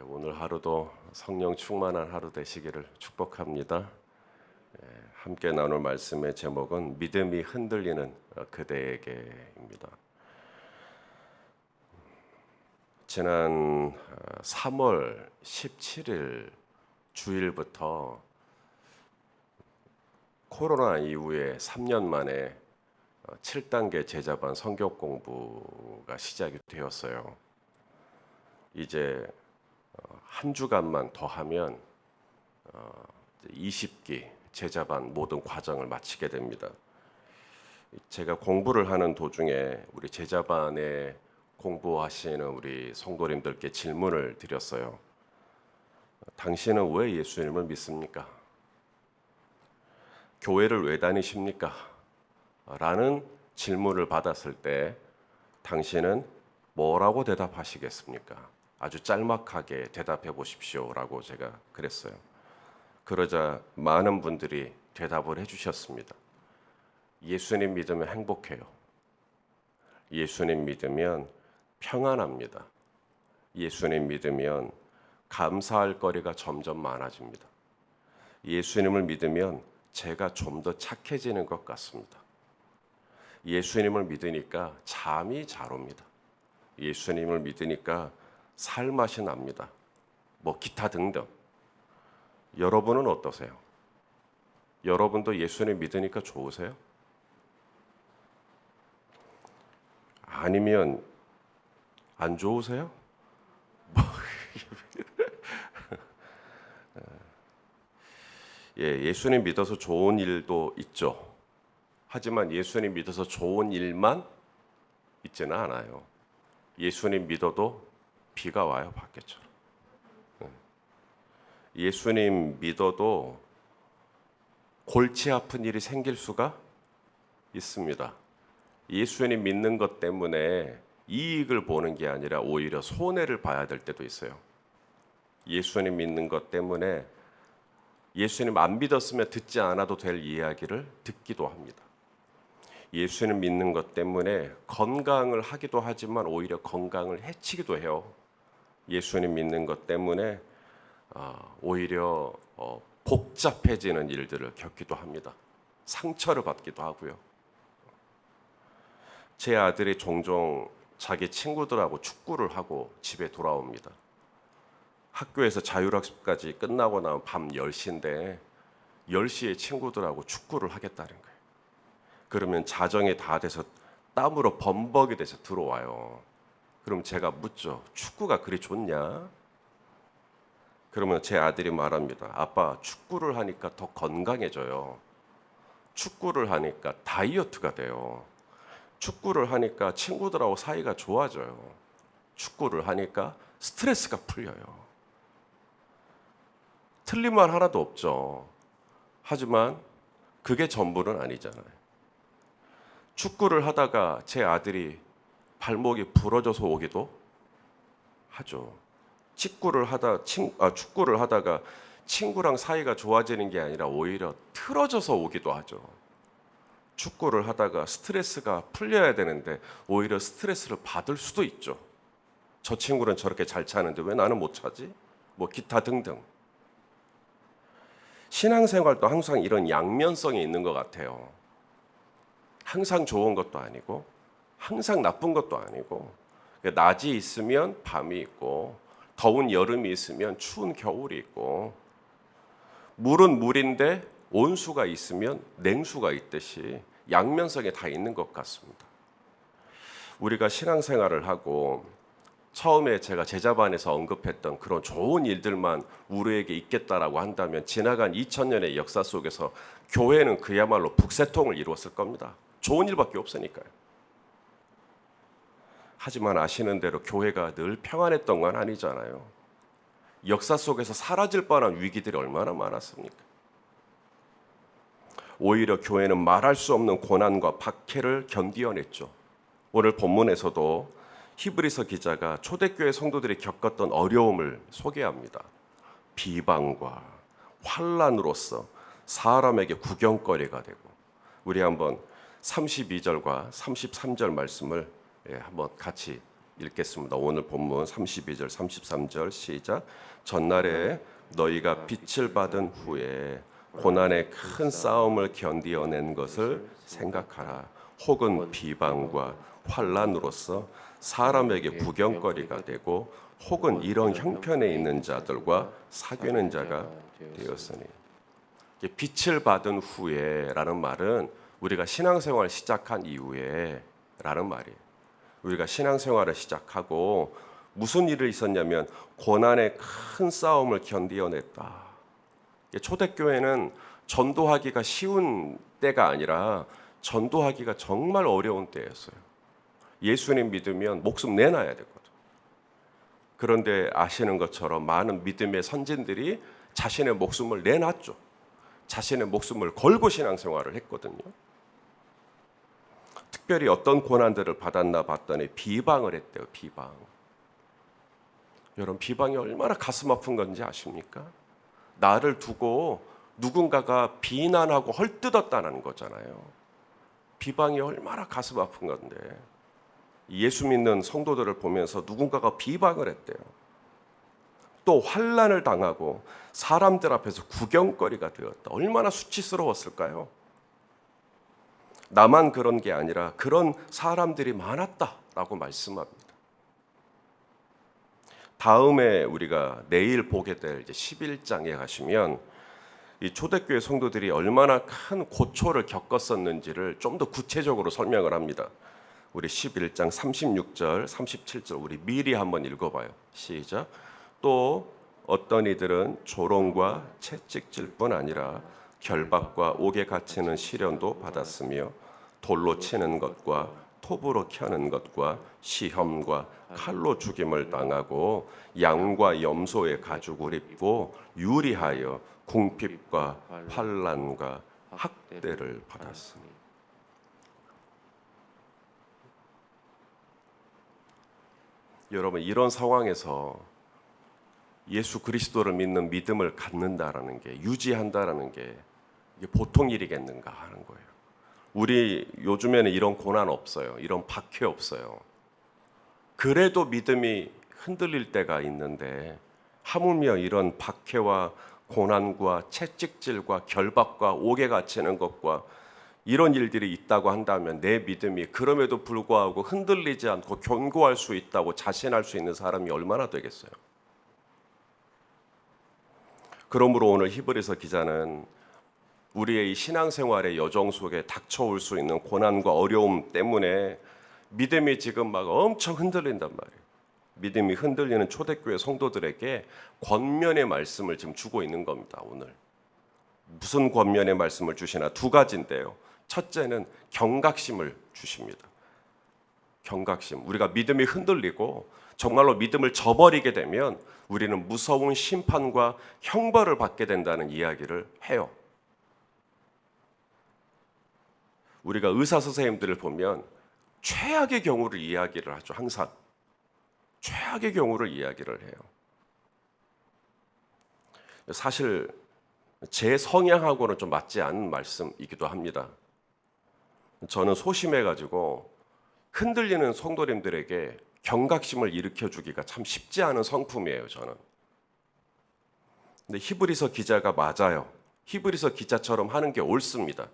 오늘 하루도 성령 충만한 하루 되시기를 축복합니다. 함께 나눌 말씀의 제목은 믿음이 흔들리는 그대에게입니다. 지난 3월 17일 주일부터 코로나 이후에 3년 만에 7단계 제자반 성경 공부가 시작이 되었어요. 이제 한 주간만 더 하면 20기 제자반 모든 과정을 마치게 됩니다. 제가 공부를 하는 도중에 우리 제자반에 공부하시는 우리 성도님들께 질문을 드렸어요. 당신은 왜 예수님을 믿습니까? 교회를 왜 다니십니까? 라는 질문을 받았을 때 당신은 뭐라고 대답하시겠습니까? 아주 짤막하게 대답해 보십시오 라고 제가 그랬어요. 그러자 많은 분들이 대답을 해주셨습니다. 예수님 믿으면 행복해요. 예수님 믿으면 평안합니다. 예수님 믿으면 감사할 거리가 점점 많아집니다. 예수님을 믿으면 제가 좀 더 착해지는 것 같습니다. 예수님을 믿으니까 잠이 잘 옵니다. 예수님을 믿으니까 살맛이 납니다. 뭐 기타 등등. 여러분은 어떠세요? 여러분도 예수님 믿으니까 좋으세요? 아니면 안 좋으세요? 예수님 믿어서 좋은 일도 있죠. 하지만 예수님 믿어서 좋은 일만 있지는 않아요. 예수님 믿어도 비가 와요, 밖에처럼. 예수님 믿어도 골치 아픈 일이 생길 수가 있습니다. 예수님 믿는 것 때문에 이익을 보는 게 아니라 오히려 손해를 봐야 될 때도 있어요. 예수님 믿는 것 때문에 예수님 안 믿었으면 듣지 않아도 될 이야기를 듣기도 합니다. 예수님 믿는 것 때문에 건강을 하기도 하지만 오히려 건강을 해치기도 해요. 예수님 믿는 것 때문에 오히려 복잡해지는 일들을 겪기도 합니다. 상처를 받기도 하고요. 제 아들이 종종 자기 친구들하고 축구를 하고 집에 돌아옵니다. 학교에서 자율학습까지 끝나고 나면 밤 10시인데 10시에 친구들하고 축구를 하겠다는 거예요. 그러면 자정이 다 돼서 땀으로 범벅이 돼서 들어와요. 그럼 제가 묻죠. 축구가 그리 좋냐? 그러면 제 아들이 말합니다. 아빠, 축구를 하니까 더 건강해져요. 축구를 하니까 다이어트가 돼요. 축구를 하니까 친구들하고 사이가 좋아져요. 축구를 하니까 스트레스가 풀려요. 틀린 말 하나도 없죠. 하지만 그게 전부는 아니잖아요. 축구를 하다가 제 아들이 발목이 부러져서 오기도 하죠. 축구를 하다가 친구랑 사이가 좋아지는 게 아니라 오히려 틀어져서 오기도 하죠. 축구를 하다가 스트레스가 풀려야 되는데 오히려 스트레스를 받을 수도 있죠. 저 친구는 저렇게 잘 차는데 왜 나는 못 차지? 뭐 기타 등등. 신앙생활도 항상 이런 양면성이 있는 것 같아요. 항상 좋은 것도 아니고 항상 나쁜 것도 아니고 낮이 있으면 밤이 있고 더운 여름이 있으면 추운 겨울이 있고 물은 물인데 온수가 있으면 냉수가 있듯이 양면성이 다 있는 것 같습니다. 우리가 신앙생활을 하고 처음에 제가 제자반에서 언급했던 그런 좋은 일들만 우리에게 있겠다라고 한다면 지나간 2000년의 역사 속에서 교회는 그야말로 북새통을 이루었을 겁니다. 좋은 일밖에 없으니까요. 하지만 아시는 대로 교회가 늘 평안했던 건 아니잖아요. 역사 속에서 사라질 뻔한 위기들이 얼마나 많았습니까? 오히려 교회는 말할 수 없는 고난과 박해를 견디어냈죠. 오늘 본문에서도 히브리서 기자가 초대교회 성도들이 겪었던 어려움을 소개합니다. 비방과 환난으로서 사람에게 구경거리가 되고, 우리 한번 32절과 33절 말씀을 한번 같이 읽겠습니다. 오늘 본문 32절 33절 시작. 전날에 너희가 빛을 받은 후에 고난의 큰 싸움을 견디어낸 것을 생각하라. 혹은 비방과 환난으로서 사람에게 구경거리가 되고 혹은 이런 형편에 있는 자들과 사귀는 자가 되었으니. 빛을 받은 후에라는 말은 우리가 신앙생활을 시작한 이후에 라는 말이에요. 우리가 신앙생활을 시작하고 무슨 일이 있었냐면 고난의 큰 싸움을 견디어냈다. 초대교회는 전도하기가 쉬운 때가 아니라 전도하기가 정말 어려운 때였어요. 예수님 믿으면 목숨 내놔야 되거든. 그런데 아시는 것처럼 많은 믿음의 선진들이 자신의 목숨을 내놨죠. 자신의 목숨을 걸고 신앙생활을 했거든요. 특별히 어떤 고난들을 받았나 봤더니 비방을 했대요. 비방. 여러분, 비방이 얼마나 가슴 아픈 건지 아십니까? 나를 두고 누군가가 비난하고 헐뜯었다는 거잖아요. 비방이 얼마나 가슴 아픈 건데 예수 믿는 성도들을 보면서 누군가가 비방을 했대요. 또 환난을 당하고 사람들 앞에서 구경거리가 되었다. 얼마나 수치스러웠을까요? 나만 그런 게 아니라 그런 사람들이 많았다라고 말씀합니다. 다음에 우리가 내일 보게 될 11장에 가시면 이 초대교회 성도들이 얼마나 큰 고초를 겪었었는지를 좀 더 구체적으로 설명을 합니다. 우리 11장 36절, 37절 우리 미리 한번 읽어봐요. 시작. 또 어떤 이들은 조롱과 채찍질뿐 아니라 결박과 옥에 갇히는 시련도 받았으며 돌로 치는 것과 톱으로 켜는 것과 시험과 칼로 죽임을 당하고 양과 염소의 가죽을 입고 유리하여 궁핍과 환난과 학대를 받았으니. 여러분, 이런 상황에서 예수 그리스도를 믿는 믿음을 갖는다라는 게, 유지한다라는 게 이게 보통 일이겠는가 하는 거예요. 우리 요즘에는 이런 고난 없어요. 이런 박해 없어요. 그래도 믿음이 흔들릴 때가 있는데 하물며 이런 박해와 고난과 채찍질과 결박과 옥에 갇히는 것과 이런 일들이 있다고 한다면 내 믿음이 그럼에도 불구하고 흔들리지 않고 견고할 수 있다고 자신할 수 있는 사람이 얼마나 되겠어요? 그러므로 오늘 히브리서 기자는 우리의 이 신앙생활의 여정 속에 닥쳐올 수 있는 고난과 어려움 때문에 믿음이 지금 막 엄청 흔들린단 말이에요. 믿음이 흔들리는 초대교회 성도들에게 권면의 말씀을 지금 주고 있는 겁니다. 오늘 무슨 권면의 말씀을 주시나 두 가지인데요. 첫째는 경각심을 주십니다. 경각심. 우리가 믿음이 흔들리고 정말로 믿음을 저버리게 되면 우리는 무서운 심판과 형벌을 받게 된다는 이야기를 해요. 우리가 의사 선생님들을 보면 최악의 경우를 이야기를 하죠. 항상 최악의 경우를 이야기를 해요. 사실 제 성향하고는 좀 맞지 않는 말씀이기도 합니다. 저는 소심해가지고 흔들리는 성도님들에게 경각심을 일으켜주기가 참 쉽지 않은 성품이에요. 저는. 근데 히브리서 기자가 맞아요. 히브리서 기자처럼 하는 게 옳습니다.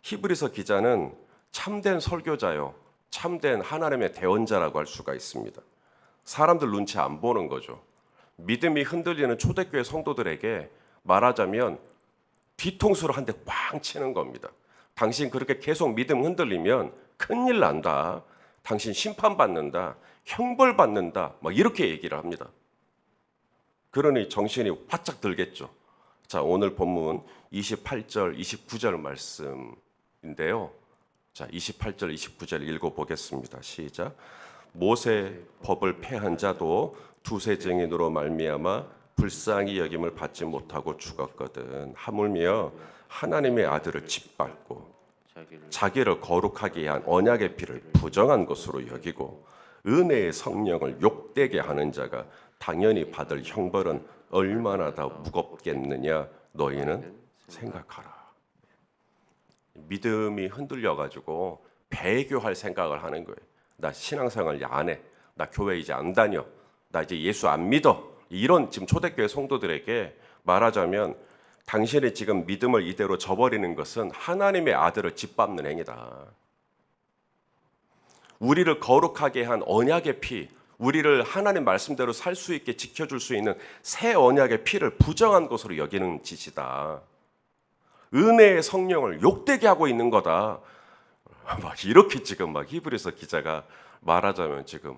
히브리서 기자는 참된 설교자요, 참된 하나님의 대언자라고 할 수가 있습니다. 사람들 눈치 안 보는 거죠. 믿음이 흔들리는 초대교회 성도들에게 말하자면 뒤통수로 한 대 꽝 치는 겁니다. 당신 그렇게 계속 믿음 흔들리면 큰일 난다. 당신 심판받는다. 형벌받는다. 막 이렇게 얘기를 합니다. 그러니 정신이 바짝 들겠죠. 자, 오늘 본문 28절, 29절 말씀인데요. 자, 28절, 29절 읽어보겠습니다. 시작. 모세 법을 폐한 자도 두세 증인으로 말미암아 불쌍히 여김을 받지 못하고 죽었거든. 하물며 하나님의 아들을 짓밟고 자기를 거룩하게 한 언약의 피를 부정한 것으로 여기고 은혜의 성령을 욕되게 하는 자가 당연히 받을 형벌은 얼마나 더 무겁겠느냐 너희는 생각하라. 믿음이 흔들려가지고 배교할 생각을 하는 거예요. 나 신앙생활 안 해. 나 교회 이제 안 다녀. 나 이제 예수 안 믿어. 이런 지금 초대교회 성도들에게 말하자면 당신이 지금 믿음을 이대로 저버리는 것은 하나님의 아들을 짓밟는 행위다. 우리를 거룩하게 한 언약의 피, 우리를 하나님 말씀대로 살 수 있게 지켜줄 수 있는 새 언약의 피를 부정한 것으로 여기는 짓이다. 은혜의 성령을 욕되게 하고 있는 거다. 막 이렇게 지금 막 히브리서 기자가 말하자면 지금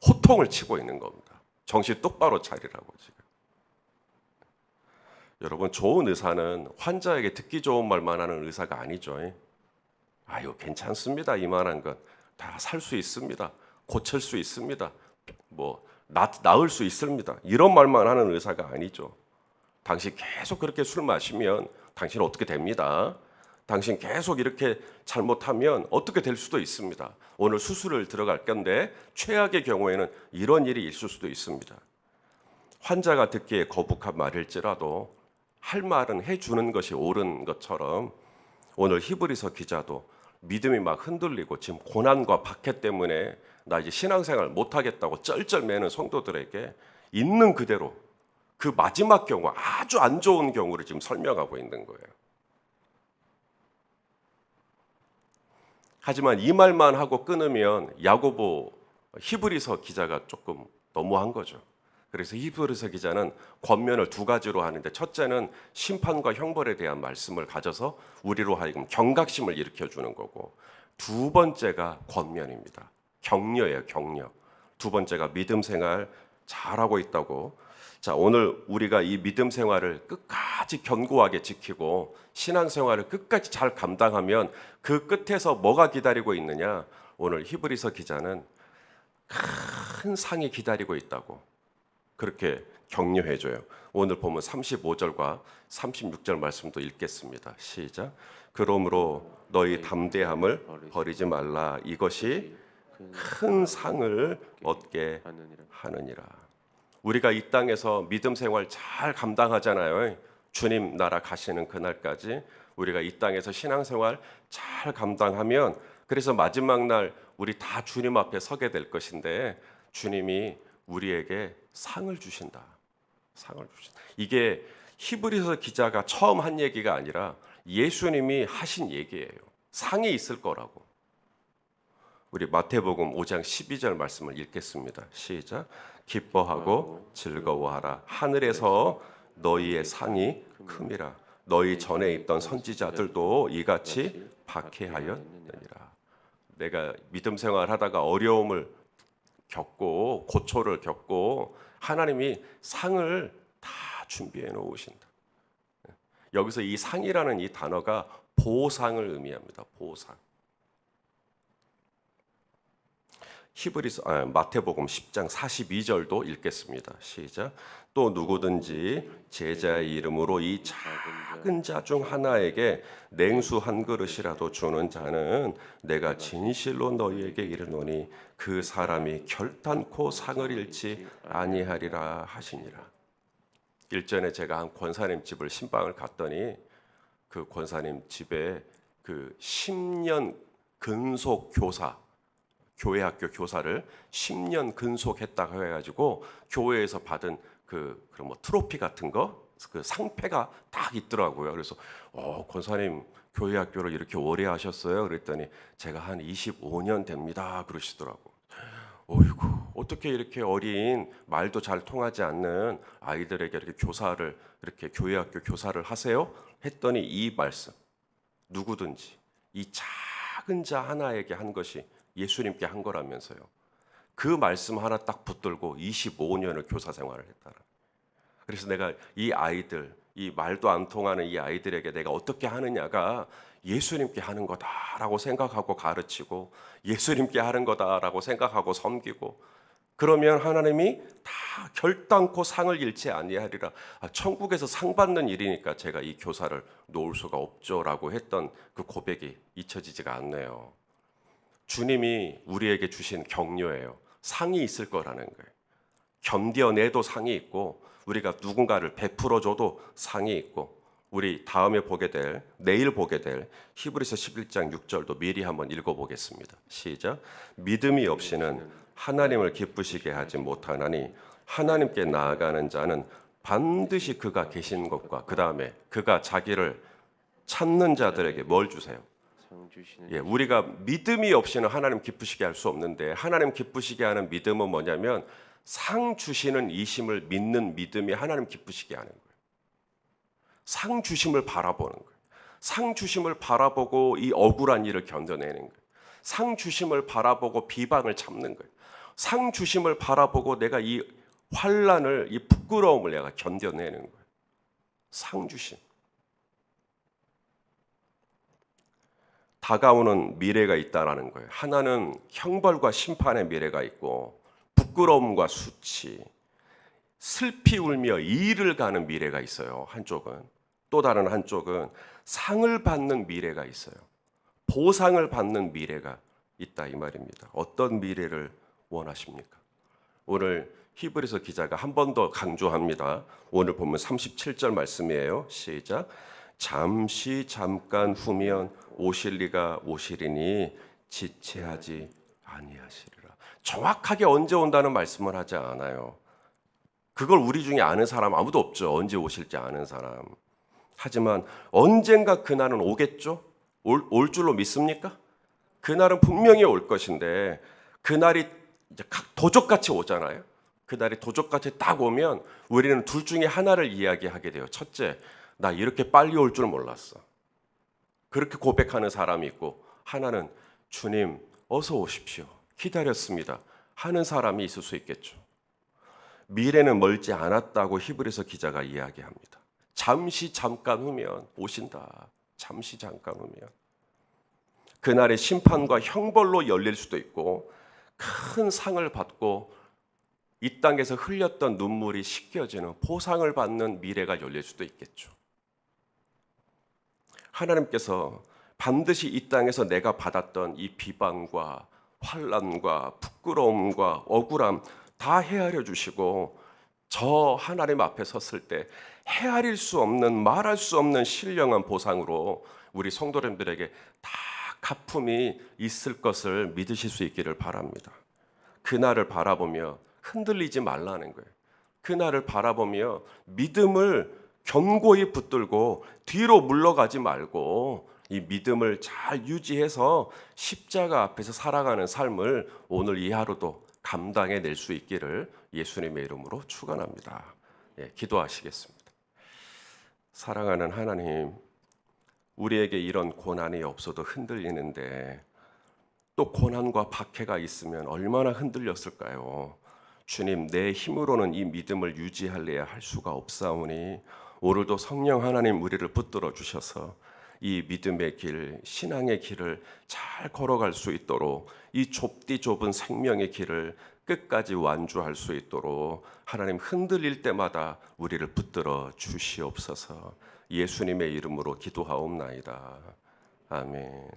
호통을 치고 있는 겁니다. 정신 똑바로 차리라고 지금. 여러분, 좋은 의사는 환자에게 듣기 좋은 말만 하는 의사가 아니죠. 아유, 괜찮습니다. 이만한 건 다 살 수 있습니다. 고칠 수 있습니다. 뭐 나을 수 있습니다. 이런 말만 하는 의사가 아니죠. 당신 계속 그렇게 술 마시면 당신 어떻게 됩니다. 당신 계속 이렇게 잘못하면 어떻게 될 수도 있습니다. 오늘 수술을 들어갈 건데 최악의 경우에는 이런 일이 있을 수도 있습니다. 환자가 듣기에 거북한 말일지라도 할 말은 해주는 것이 옳은 것처럼 오늘 히브리서 기자도 믿음이 막 흔들리고 지금 고난과 박해 때문에 나 이제 신앙생활 못하겠다고 쩔쩔매는 성도들에게 있는 그대로 그 마지막 경우, 아주 안 좋은 경우를 지금 설명하고 있는 거예요. 하지만 이 말만 하고 끊으면 야고보 히브리서 기자가 조금 너무한 거죠. 그래서 히브리서 기자는 권면을 두 가지로 하는데, 첫째는 심판과 형벌에 대한 말씀을 가져서 우리로 하여금 경각심을 일으켜주는 거고, 두 번째가 권면입니다. 격려예요, 격려. 두 번째가 믿음 생활 잘하고 있다고. 자, 오늘 우리가 이 믿음 생활을 끝까지 견고하게 지키고 신앙 생활을 끝까지 잘 감당하면 그 끝에서 뭐가 기다리고 있느냐? 오늘 히브리서 기자는 큰 상이 기다리고 있다고 그렇게 격려해줘요. 오늘 보면 35절과 36절 말씀도 읽겠습니다. 시작. 그러므로 너희 담대함을 버리지 말라. 이것이 큰 상을 얻게 하느니라. 우리가 이 땅에서 믿음 생활 잘 감당하잖아요. 주님 나라 가시는 그날까지 우리가 이 땅에서 신앙 생활 잘 감당하면, 그래서 마지막 날 우리 다 주님 앞에 서게 될 것인데 주님이 우리에게 상을 주신다. 상을 주신다. 이게 히브리서 기자가 처음 한 얘기가 아니라 예수님이 하신 얘기예요. 상이 있을 거라고. 우리 마태복음 5장 12절 말씀을 읽겠습니다. 시작. 기뻐하고 즐거워하라. 하늘에서 너희의 상이 큼이라. 너희 전에 있던 선지자들도 이같이 박해하였느니라. 내가 믿음 생활하다가 어려움을 겪고 고초를 겪고 하나님이 상을 다 준비해 놓으신다. 여기서 이 상이라는 이 단어가 보상을 의미합니다. 보상. 마태복음 10장 42절도 읽겠습니다. 시작. 또 누구든지 제자의 이름으로 이 작은 자 중 하나에게 냉수 한 그릇이라도 주는 자는 내가 진실로 너희에게 이르노니 그 사람이 결단코 상을 잃지 아니하리라 하시니라. 일전에 제가 한 권사님 집을 신방을 갔더니 그 권사님 집에 그 10년 근속 교사, 교회 학교 교사를 10년 근속했다고 해가지고 교회에서 받은 그런 뭐 트로피 같은 거, 그 상패가 딱 있더라고요. 그래서 권사님 교회 학교를 이렇게 오래 하셨어요? 그랬더니 제가 한 25년 됩니다. 그러시더라고. 어이구, 어떻게 이렇게 어린 말도 잘 통하지 않는 아이들에게 이렇게 교사를, 이렇게 교회 학교 교사를 하세요? 했더니 이 말씀, 누구든지 이 작은 자 하나에게 한 것이 예수님께 한 거라면서요. 그 말씀 하나 딱 붙들고 25년을 교사 생활을 했다. 그래서 내가 이 아이들, 이 말도 안 통하는 이 아이들에게 내가 어떻게 하느냐가 예수님께 하는 거다라고 생각하고 가르치고 예수님께 하는 거다라고 생각하고 섬기고, 그러면 하나님이 다 결단코 상을 잃지 아니하리라. 천국에서 상 받는 일이니까 제가 이 교사를 놓을 수가 없죠라고 했던 그 고백이 잊혀지지가 않네요. 주님이 우리에게 주신 격려예요. 상이 있을 거라는 거예요. 견뎌내도 상이 있고 우리가 누군가를 베풀어줘도 상이 있고 우리 다음에 보게 될, 내일 보게 될 히브리서 11장 6절도 미리 한번 읽어보겠습니다. 시작. 믿음이 없이는 하나님을 기쁘시게 하지 못하나니 하나님께 나아가는 자는 반드시 그가 계신 것과 그 다음에 그가 자기를 찾는 자들에게 뭘 주세요? 우리가 믿음이 없이는 하나님 기쁘시게 할 수 없는데, 하나님 기쁘시게 하는 믿음은 뭐냐면 상 주시는 이심을 믿는 믿음이 하나님 기쁘시게 하는 거예요. 상 주심을 바라보는 거예요. 상 주심을 바라보고 이 억울한 일을 견뎌내는 거예요. 상 주심을 바라보고 비방을 참는 거예요. 상 주심을 바라보고 내가 이 환난을, 이 부끄러움을 내가 견뎌내는 거예요. 상 주심. 다가오는 미래가 있다라는 거예요. 하나는 형벌과 심판의 미래가 있고, 부끄러움과 수치, 슬피 울며 이를 가는 미래가 있어요. 한쪽은. 또 다른 한쪽은 상을 받는 미래가 있어요. 보상을 받는 미래가 있다 이 말입니다. 어떤 미래를 원하십니까? 오늘 히브리서 기자가 한 번 더 강조합니다. 오늘 보면 37절 말씀이에요. 시작. 잠시 잠깐 후면 오실 이가 오시리니 지체하지 아니하시리라. 정확하게 언제 온다는 말씀을 하지 않아요. 그걸 우리 중에 아는 사람 아무도 없죠. 언제 오실지 아는 사람. 하지만 언젠가 그날은 오겠죠? 올 줄로 믿습니까? 그날은 분명히 올 것인데, 그날이 이제 도적같이 오잖아요. 그날이 도적같이 딱 오면 우리는 둘 중에 하나를 이야기하게 돼요. 첫째, 나 이렇게 빨리 올 줄 몰랐어. 그렇게 고백하는 사람이 있고, 하나는 주님 어서 오십시오. 기다렸습니다. 하는 사람이 있을 수 있겠죠. 미래는 멀지 않았다고 히브리서 기자가 이야기합니다. 잠시 잠깐 후면 오신다. 잠시 잠깐 후면. 그날의 심판과 형벌로 열릴 수도 있고, 큰 상을 받고 이 땅에서 흘렸던 눈물이 씻겨지는 보상을 받는 미래가 열릴 수도 있겠죠. 하나님께서 반드시 이 땅에서 내가 받았던 이 비방과 환난과 부끄러움과 억울함 다 헤아려 주시고, 저 하나님 앞에 섰을 때 헤아릴 수 없는, 말할 수 없는 신령한 보상으로 우리 성도님들에게 다 갚음이 있을 것을 믿으실 수 있기를 바랍니다. 그날을 바라보며 흔들리지 말라는 거예요. 그날을 바라보며 믿음을 견고히 붙들고 뒤로 물러가지 말고 이 믿음을 잘 유지해서 십자가 앞에서 살아가는 삶을 오늘 이 하루도 감당해낼 수 있기를 예수님의 이름으로 축원합니다. 기도하시겠습니다. 사랑하는 하나님, 우리에게 이런 고난이 없어도 흔들리는데 또 고난과 박해가 있으면 얼마나 흔들렸을까요? 주님, 내 힘으로는 이 믿음을 유지하려야 할 수가 없사오니 오늘도 성령 하나님 우리를 붙들어 주셔서 이 믿음의 길, 신앙의 길을 잘 걸어갈 수 있도록, 이 좁디 좁은 생명의 길을 끝까지 완주할 수 있도록 하나님 흔들릴 때마다 우리를 붙들어 주시옵소서. 예수님의 이름으로 기도하옵나이다. 아멘.